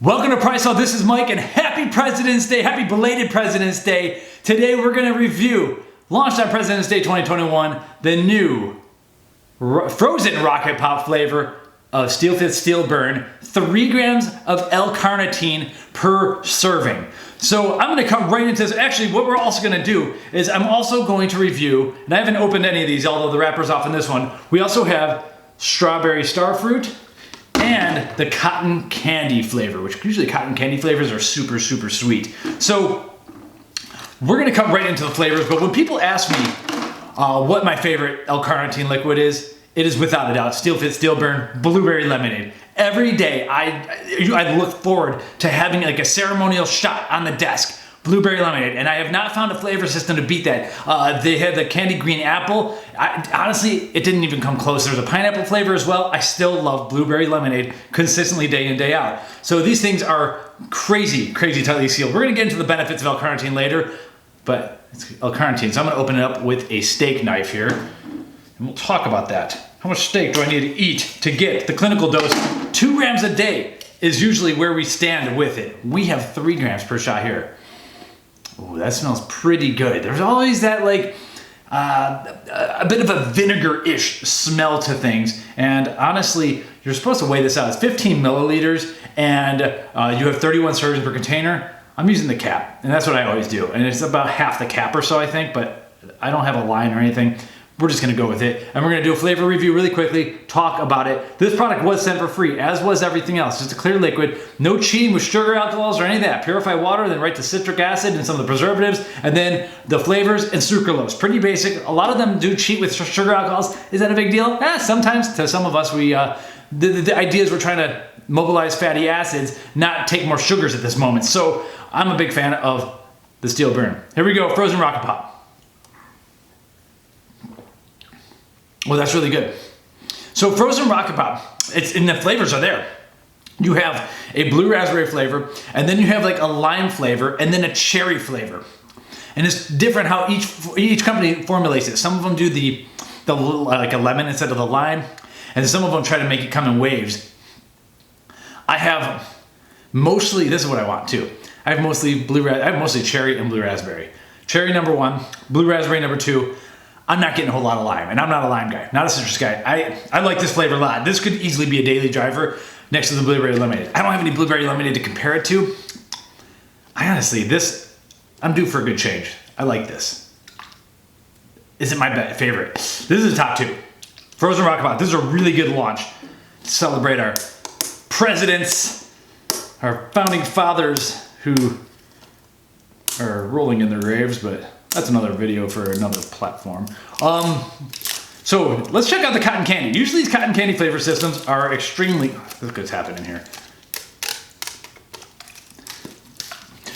Welcome to PricePlow. This is Mike, and happy President's Day. Happy belated President's Day. Today we're going to review, launched on President's Day 2021, the new frozen Rocket Pop flavor of SteelFit Steel Burn, 3 grams of L-Carnitine per serving. So I'm going to come right into this. Actually, what we're also going to do is I'm also going to review, and I haven't opened any of these, although the wrapper's off in this one. We also have Strawberry Starfruit and the cotton candy flavor, which usually cotton candy flavors are super, super sweet. So we're going to come right into the flavors, but when people ask me what my favorite L-Carnitine liquid is, it is without a doubt SteelFit Steel Burn Blueberry Lemonade. Every day I look forward to having like a ceremonial shot on the desk, blueberry lemonade, and I have not found a flavor system to beat that. They had the candy green apple. Honestly, it didn't even come close. There's a pineapple flavor as well. I still love blueberry lemonade consistently day in, day out. So these things are crazy, crazy tightly sealed. We're gonna get into the benefits of L-Carnitine later, but it's L-Carnitine. So I'm gonna open it up with a steak knife here, and we'll talk about that. How much steak do I need to eat to get the clinical dose? 2 grams a day is usually where we stand with it. We have 3 grams per shot here. Ooh, that smells pretty good. There's always that like a bit of a vinegar-ish smell to things. And honestly, you're supposed to weigh this out. It's 15 milliliters and you have 31 servings per container. I'm using the cap, and that's what I always do. And it's about half the cap or so, I think, but I don't have a line or anything. We're just gonna go with it. And we're gonna do a flavor review really quickly, talk about it. This product was sent for free, as was everything else. Just a clear liquid, no cheating with sugar alcohols or any of that. Purified water, then right to citric acid and some of the preservatives, and then the flavors and sucralose. Pretty basic. A lot of them do cheat with sugar alcohols. Is that a big deal? Sometimes to some of us, the idea is we're trying to mobilize fatty acids, not take more sugars at this moment. So I'm a big fan of the Steel Burn. Here we go, frozen Rocket Pop. Well, that's really good. So frozen Rocket Pop, and the flavors are there. You have a blue raspberry flavor, and then you have like a lime flavor, and then a cherry flavor. And it's different how each company formulates it. Some of them do the like a lemon instead of the lime, and some of them try to make it come in waves. I have mostly, this is what I want too. I have mostly cherry and blue raspberry. Cherry number 1, blue raspberry number 2. I'm not getting a whole lot of lime, and I'm not a lime guy, not a citrus guy. I like this flavor a lot. This could easily be a daily driver next to the blueberry lemonade. I don't have any blueberry lemonade to compare it to. I'm due for a good change. I like this. Is it my favorite? This is the top 2. Frozen Rocket Pop. This is a really good launch to celebrate our presidents, our founding fathers who are rolling in their graves, but that's another video for another platform. So let's check out the cotton candy. Usually these cotton candy flavor systems are extremely, look what's happening here.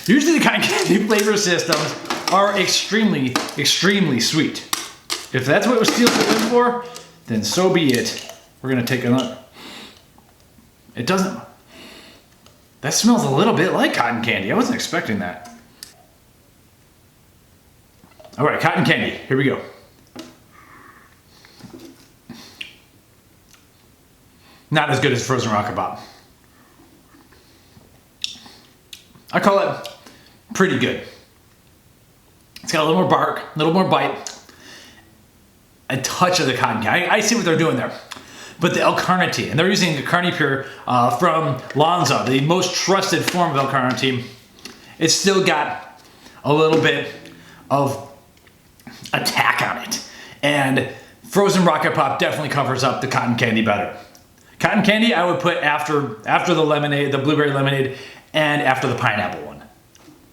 Usually the cotton candy flavor systems are extremely, extremely sweet. If that's what SteelFit went for, then so be it. We're gonna take another. It doesn't, that smells a little bit like cotton candy. I wasn't expecting that. All right, cotton candy, here we go. Not as good as frozen Rocket Pop. I call it pretty good. It's got a little more bark, a little more bite, a touch of the cotton candy. I see what they're doing there. But the L-Carnitine, and they're using the CarniPure from Lonza, the most trusted form of L-Carnitine. It's still got a little bit of attack on it, and frozen Rocket Pop definitely covers up the cotton candy better. Cotton candy I would put after the lemonade, the blueberry lemonade, and after the pineapple one.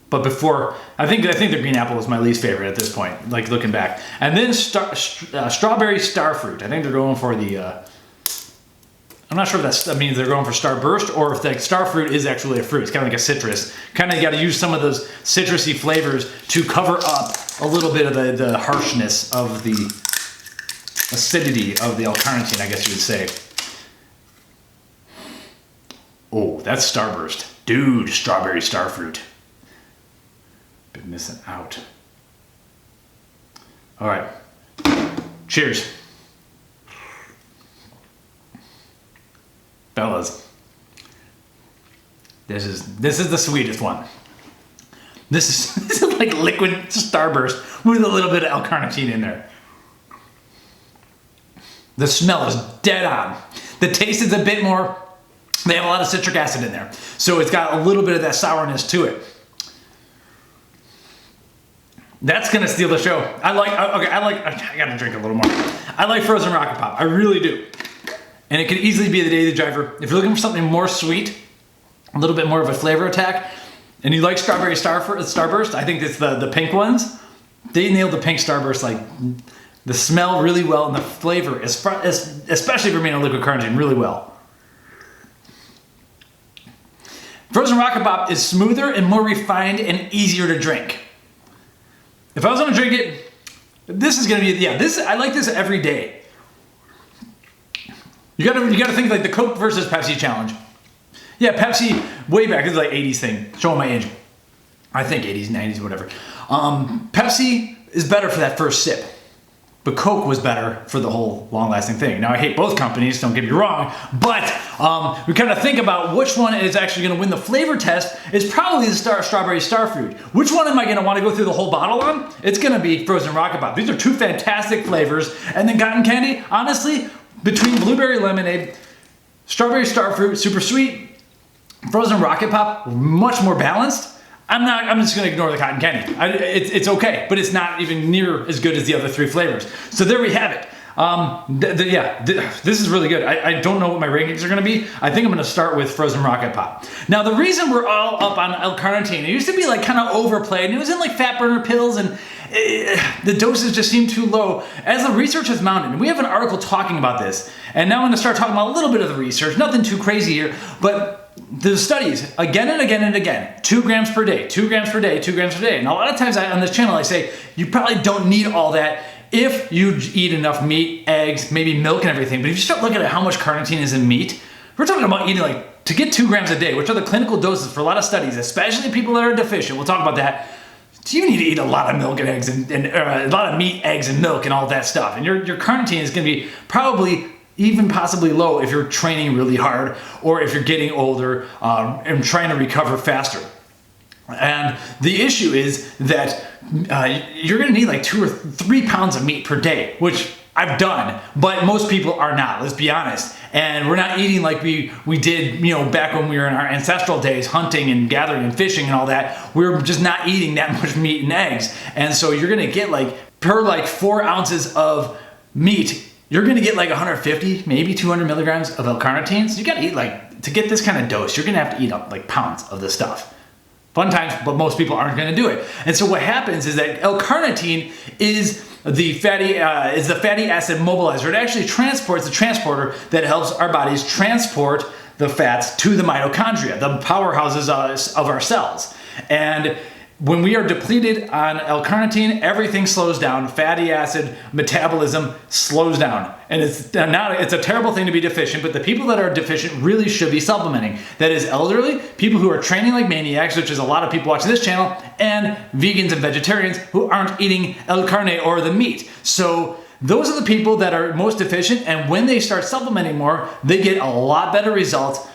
But before, I think the green apple is my least favorite at this point, like looking back. And then Strawberry Starfruit. I think they're going for the I'm not sure if that means they're going for starburst or if the starfruit is actually a fruit. It's kind of like a citrus. Kind of got to use some of those citrusy flavors to cover up a little bit of the harshness of the acidity of the L-Carnitine, I guess you would say. Oh, that's starburst. Dude, strawberry starfruit. Been missing out. All right. Cheers. Fellas. This is the sweetest one. This is like liquid starburst with a little bit of L-Carnitine in there. The smell is dead on. The taste is a bit more, they have a lot of citric acid in there. So it's got a little bit of that sourness to it. That's gonna steal the show. I gotta drink a little more. I like frozen Rocket Pop, I really do. And it could easily be the daily driver. If you're looking for something more sweet, a little bit more of a flavor attack, and you like Strawberry Starburst, I think it's the pink ones. They nailed the pink Starburst, like the smell really well and the flavor, especially for being a liquid carnitine, really well. Frozen Rocket Pop is smoother and more refined and easier to drink. If I was gonna drink it, this is gonna be, yeah, I like this every day. You gotta think like the Coke versus Pepsi challenge. Yeah, Pepsi, way back, this is like 80s thing. Showing my age. I think 80s, 90s, whatever. Pepsi is better for that first sip. But Coke was better for the whole long-lasting thing. Now, I hate both companies, don't get me wrong, but we kind of think about which one is actually gonna win the flavor test is probably the Strawberry Starfruit. Which one am I gonna wanna go through the whole bottle on? It's gonna be Frozen Rocket Pop. These are two fantastic flavors. And then cotton candy, honestly, between blueberry lemonade, Strawberry Starfruit, super sweet, Frozen Rocket Pop, much more balanced. I'm just gonna ignore the cotton candy. It's okay, but it's not even near as good as the other three flavors. So there we have it. This is really good. I don't know what my rankings are gonna be. I think I'm gonna start with Frozen Rocket Pop. Now the reason we're all up on L-Carnitine, it used to be like kind of overplayed, and it was in like fat burner pills, and the doses just seem too low. As the research has mounted, and we have an article talking about this, and now I'm gonna start talking about a little bit of the research, nothing too crazy here, but the studies, again and again and again, 2 grams per day, 2 grams per day, 2 grams per day. And a lot of times on this channel I say, you probably don't need all that if you eat enough meat, eggs, maybe milk and everything. But if you start looking at how much carnitine is in meat, we're talking about eating like, to get 2 grams a day, which are the clinical doses for a lot of studies, especially people that are deficient, we'll talk about that. So you need to eat a lot of milk and eggs and a lot of meat, eggs and milk and all that stuff. And your carnitine is gonna be probably even possibly low if you're training really hard or if you're getting older and trying to recover faster. And the issue is that you're gonna need like 2 or 3 pounds of meat per day, which I've done, but most people are not, let's be honest. And we're not eating like we did, back when we were in our ancestral days, hunting and gathering and fishing and all that. We're just not eating that much meat and eggs. And so you're gonna get per 4 ounces of meat, you're gonna get like 150, maybe 200 milligrams of L-Carnitine. So you gotta eat to get this kind of dose, you're gonna have to eat up like pounds of this stuff. Fun times, but most people aren't gonna do it. And so what happens is that L-Carnitine is the fatty acid mobilizer. It actually transports the transporter that helps our bodies transport the fats to the mitochondria, the powerhouses of our cells. And when we are depleted on L-Carnitine, everything slows down. Fatty acid metabolism slows down. And it's a terrible thing to be deficient, but the people that are deficient really should be supplementing. That is elderly, people who are training like maniacs, which is a lot of people watching this channel, and vegans and vegetarians who aren't eating L-Carne or the meat. So those are the people that are most deficient, and when they start supplementing more, they get a lot better results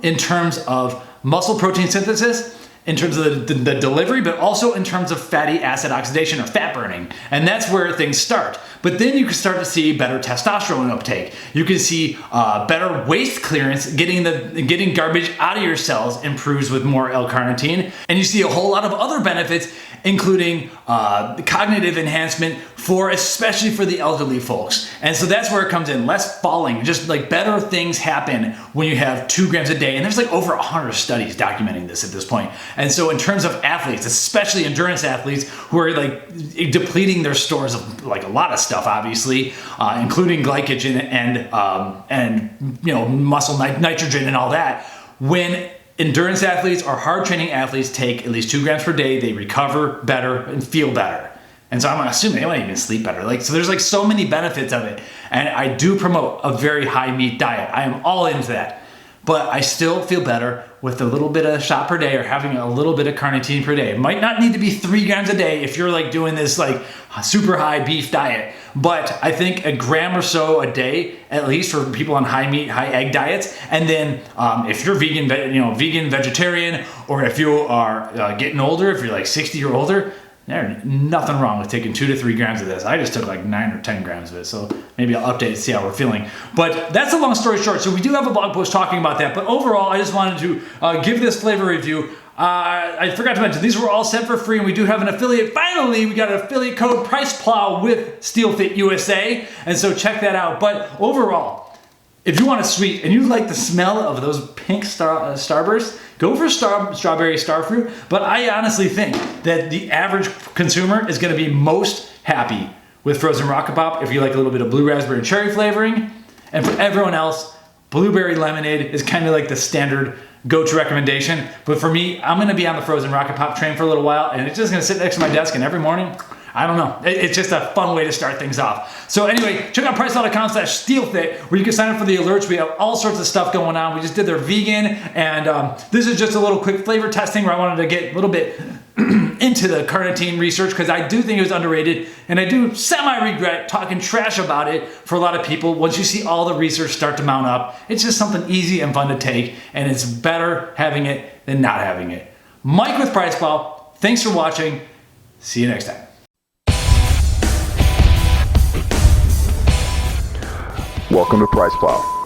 in terms of muscle protein synthesis, in terms of the delivery, but also in terms of fatty acid oxidation or fat burning. And that's where things start. But then you can start to see better testosterone uptake. You can see better waste clearance, getting garbage out of your cells improves with more L-Carnitine. And you see a whole lot of other benefits, including cognitive enhancement especially for the elderly folks. And so that's where it comes in, less falling, just like better things happen when you have 2 grams a day. And there's like over 100 studies documenting this at this point. And so in terms of athletes, especially endurance athletes who are like depleting their stores of like a lot of stuff, obviously, including glycogen and muscle nitrogen and all that, when endurance athletes or hard training athletes take at least 2 grams per day, they recover better and feel better. And so I'm assuming they might even sleep better. So there's like so many benefits of it. And I do promote a very high meat diet. I am all into that. But I still feel better with a little bit of shot per day or having a little bit of carnitine per day. It might not need to be 3 grams a day if you're like doing this like super high beef diet, but I think a gram or so a day, at least for people on high meat, high egg diets. And then if you're vegan, vegan, vegetarian, or if you are getting older, if you're like 60 or older, there's nothing wrong with taking 2 to 3 grams of this. I just took like 9 or 10 grams of it, so maybe I'll update and see how we're feeling. But that's a long story short. So we do have a blog post talking about that, but overall, I just wanted to give this flavor review. I forgot to mention, these were all sent for free, and we do have an affiliate. Finally, we got an affiliate code PricePlow with SteelFit USA, and so check that out. But overall, if you want a sweet and you like the smell of those pink starbursts, go for strawberry starfruit. But I honestly think that the average consumer is going to be most happy with frozen Rocket Pop if you like a little bit of blue raspberry and cherry flavoring. And for everyone else, blueberry lemonade is kind of like the standard go-to recommendation. But for me, I'm going to be on the frozen Rocket Pop train for a little while, and it's just going to sit next to my desk, and every morning, I don't know. It's just a fun way to start things off. So anyway, check out PricePlow.com/SteelFit where you can sign up for the alerts. We have all sorts of stuff going on. We just did their vegan, and this is just a little quick flavor testing where I wanted to get a little bit into the carnitine research because I do think it was underrated, and I do semi-regret talking trash about it for a lot of people. Once you see all the research start to mount up, it's just something easy and fun to take, and it's better having it than not having it. Mike with PricePlow, thanks for watching. See you next time. Welcome to PricePlow.